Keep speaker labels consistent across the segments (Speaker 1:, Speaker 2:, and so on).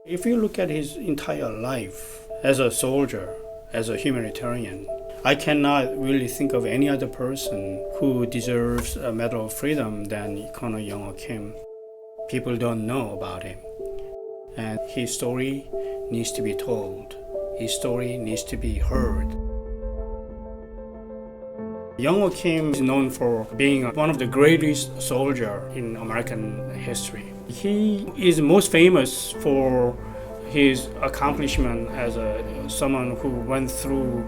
Speaker 1: If you look at his entire life as a soldier, as a humanitarian, I cannot really think of any other person who deserves a Medal of Freedom than Colonel Young Kim. People don't know about him. And his story needs to be told. His story needs to be heard. Young Kim is known for being one of the greatest soldiers in American history. He is most famous for his accomplishment as someone who went through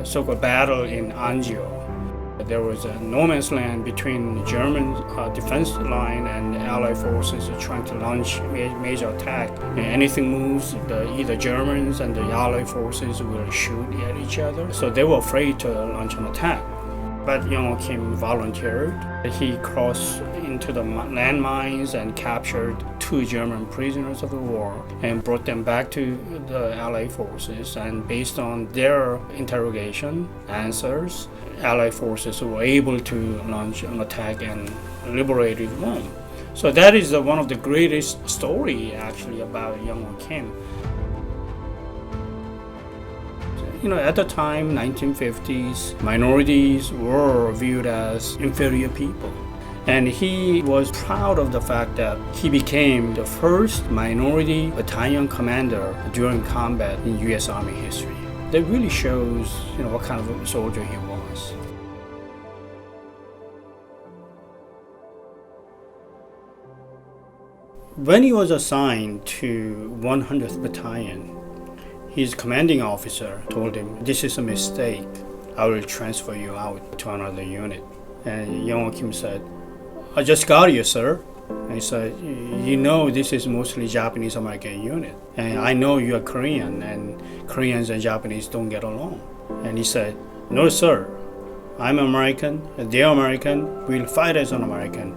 Speaker 1: so-called battle in Anzio. There was a no man's land between the German defense line and the Allied forces trying to launch major attack. And anything moves, either Germans and the Allied forces will shoot at each other. So they were afraid to launch an attack. But Young Kim volunteered. He crossed into the landmines and captured 2 German prisoners of war and brought them back to the Allied forces. And based on their interrogation answers, Allied forces were able to launch an attack and liberated Rome. So that is one of the greatest story actually about Young Kim. At the time, 1950s, minorities were viewed as inferior people. And he was proud of the fact that he became the first minority battalion commander during combat in U.S. Army history. That really shows, what kind of a soldier he was. When he was assigned to 100th Battalion, his commanding officer told him, "This is a mistake. I will transfer you out to another unit." And Young Kim said, "I just got you, sir." And he said, this is mostly Japanese American unit. And I know you are Korean, and Koreans and Japanese don't get along." And he said, "No, sir. I'm American, they're American, we'll fight as an American."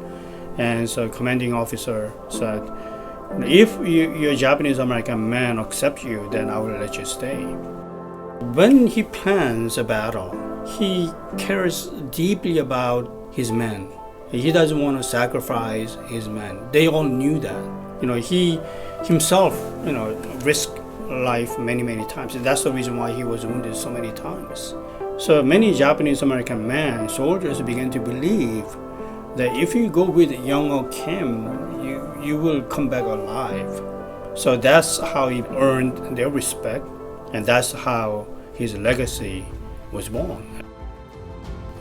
Speaker 1: And so commanding officer said, "If your Japanese American man accept you, then I will let you stay." When he plans a battle, he cares deeply about his men. He doesn't want to sacrifice his men. They all knew that. He himself, risked life many times. And that's the reason why he was wounded so many times. So many Japanese American men, soldiers, began to believe that if you go with Young Kim, you will come back alive. So that's how he earned their respect, and that's how his legacy was born.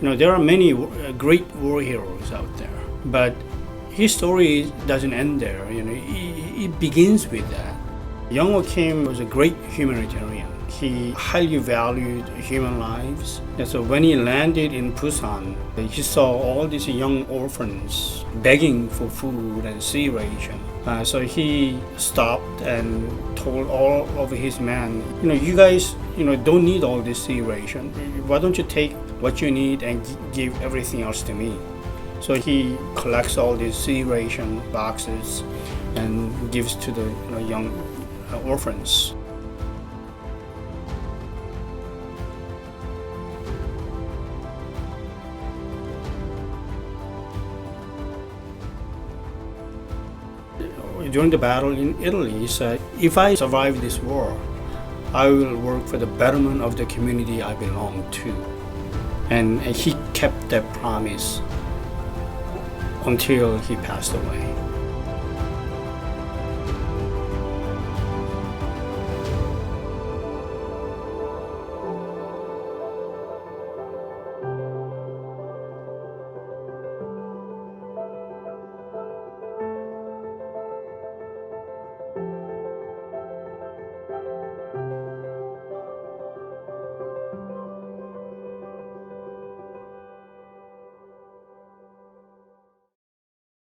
Speaker 1: There are many great war heroes out there, but his story doesn't end there. It begins with that. Young Kim was a great humanitarian. He highly valued human lives. And so when he landed in Busan, he saw all these young orphans begging for food and sea ration. So he stopped and told all of his men, you guys, don't need all this sea ration. Why don't you take what you need and give everything else to me? So he collects all these sea ration boxes and gives to the young orphans. During the battle in Italy, he said, "If I survive this war, I will work for the betterment of the community I belong to." And he kept that promise until he passed away.